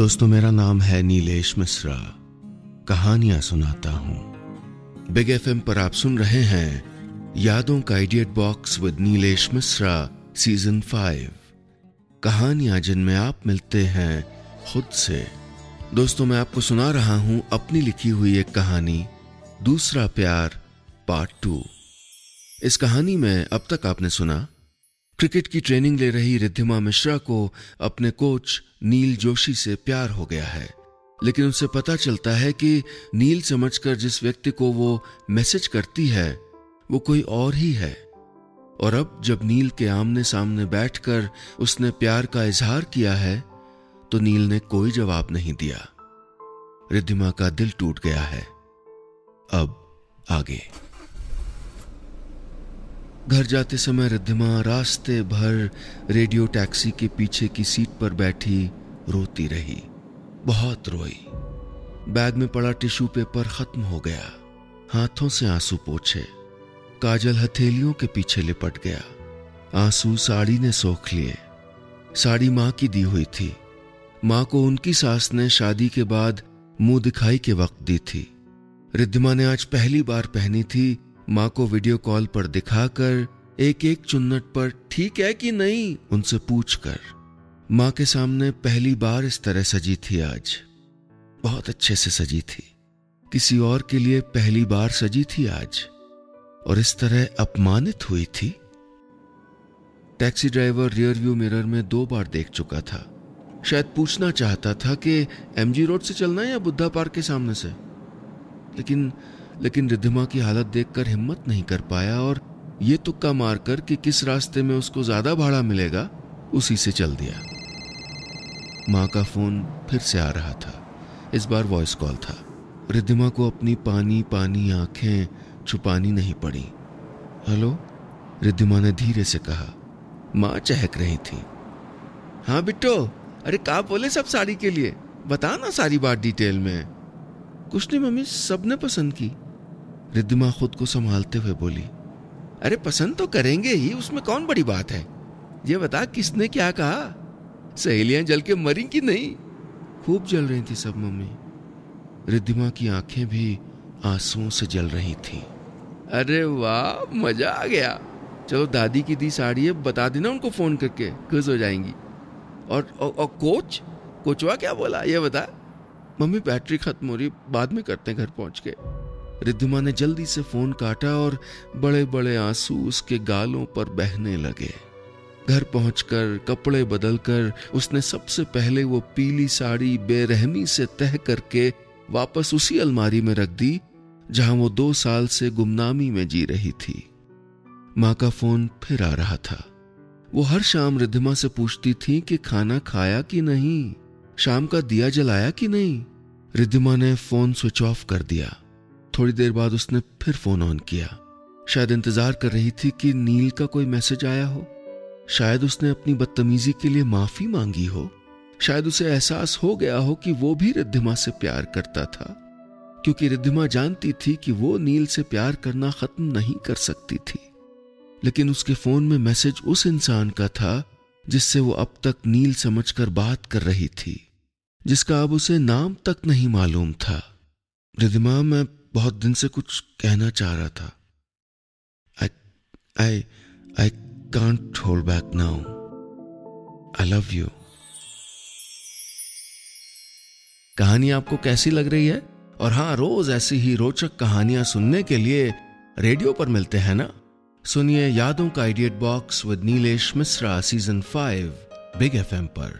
दोस्तों, मेरा नाम है नीलेश मिश्रा। कहानियां सुनाता हूं। बिग एफएम पर आप सुन रहे हैं यादों का idiot box with Nilesh Mishra season 5। कहानियां जिनमें आप मिलते हैं खुद से। दोस्तों, मैं आपको सुना रहा हूं अपनी लिखी हुई एक कहानी, दूसरा प्यार पार्ट 2। इस कहानी में अब तक आपने सुना क्रिकेट की ट्रेनिंग ले रही रिद्धिमा मिश्रा को अपने कोच नील जोशी से प्यार हो गया है, लेकिन उसे पता चलता है कि नील समझकर जिस व्यक्ति को वो मैसेज करती है वो कोई और ही है। और अब जब नील के आमने सामने बैठकर उसने प्यार का इजहार किया है तो नील ने कोई जवाब नहीं दिया। रिद्धिमा का दिल टूट गया है। अब आगे। घर जाते समय रिद्धिमा रास्ते भर रेडियो टैक्सी के पीछे की सीट पर बैठी रोती रही। बहुत रोई। बैग में पड़ा टिश्यू पेपर खत्म हो गया। हाथों से आंसू पोंछे। काजल हथेलियों के पीछे लिपट गया। आंसू साड़ी ने सोख लिए। साड़ी माँ की दी हुई थी। माँ को उनकी सास ने शादी के बाद मुंह दिखाई के वक्त दी थी। रिद्धिमा ने आज पहली बार पहनी थी। माँ को वीडियो कॉल पर दिखाकर एक एक चुन्नट पर ठीक है कि नहीं उनसे पूछकर माँ के सामने पहली बार इस तरह सजी थी। आज बहुत अच्छे से सजी थी। किसी और के लिए पहली बार सजी थी आज, और इस तरह अपमानित हुई थी। Taxi driver rear view mirror में 2 बार देख चुका था। शायद पूछना चाहता था कि एमजी रोड से चलना है या बुद्धा पार्क के सामने से, लेकिन रिद्धिमा की हालत देखकर हिम्मत नहीं कर पाया और ये तुक्का मारकर कि किस रास्ते में उसको ज्यादा भाड़ा मिलेगा उसी से चल दिया। माँ का फोन फिर से आ रहा था। इस बार वॉइस कॉल था। रिद्धिमा को अपनी पानी पानी आंखें छुपानी नहीं पड़ी। हेलो, रिद्धिमा ने धीरे से कहा। माँ चहक रही थी। हाँ बिट्टो, अरे का बोले सब साड़ी के लिए, बता ना सारी बात डिटेल में। कुछ नहीं मम्मी, सबने पसंद की। रिद्धिमा खुद को संभालते हुए बोली। अरे पसंद तो करेंगे ही, उसमें कौन बड़ी बात है। ये बता किसने क्या कहा, सहेलियां जल के मरी कि नहीं। खूब जल रही थी सब मम्मी। रिद्धिमा की आंखें भी आंसुओं से जल रही थी। अरे वाह, मजा आ गया। चलो दादी की दी साड़ी है, बता देना उनको फोन करके, खुश हो जाएंगी। और कोचवा क्या बोला ये बता। मम्मी बैटरी खत्म हो रही, बाद में करते हैं घर पहुंच के। रिद्धिमा ने जल्दी से फोन काटा और बड़े बड़े आंसू उसके गालों पर बहने लगे। घर पहुंचकर कपड़े बदलकर उसने सबसे पहले वो पीली साड़ी बेरहमी से तह करके वापस उसी अलमारी में रख दी जहां वो 2 साल से गुमनामी में जी रही थी। माँ का फोन फिर आ रहा था। वो हर शाम रिद्धिमा से पूछती थी कि खाना खाया कि नहीं, शाम का दिया जलाया कि नहीं। रिद्धिमा ने फोन स्विच ऑफ कर दिया। थोड़ी देर बाद उसने फिर फोन ऑन किया। शायद इंतजार कर रही थी कि नील का कोई मैसेज आया हो। शायद उसने अपनी बदतमीजी के लिए माफी मांगी हो। शायद उसे एहसास हो गया हो कि वो भी रिद्धिमा से प्यार करता था, क्योंकि रिद्धिमा जानती थी कि वो नील से प्यार करना खत्म नहीं कर सकती थी। लेकिन उसके फोन में मैसेज उस इंसान का था जिससे वो अब तक नील समझकर बात कर रही थी, जिसका अब उसे नाम तक नहीं मालूम था। रिद्धिमा, मैं बहुत दिन से कुछ कहना चाह रहा था। I can't hold back now. I love you. कहानी आपको कैसी लग रही है? और हाँ, रोज ऐसी ही रोचक कहानियां सुनने के लिए रेडियो पर मिलते हैं ना। सुनिए यादों का idiot box with Nilesh Mishra season 5 big FM पर।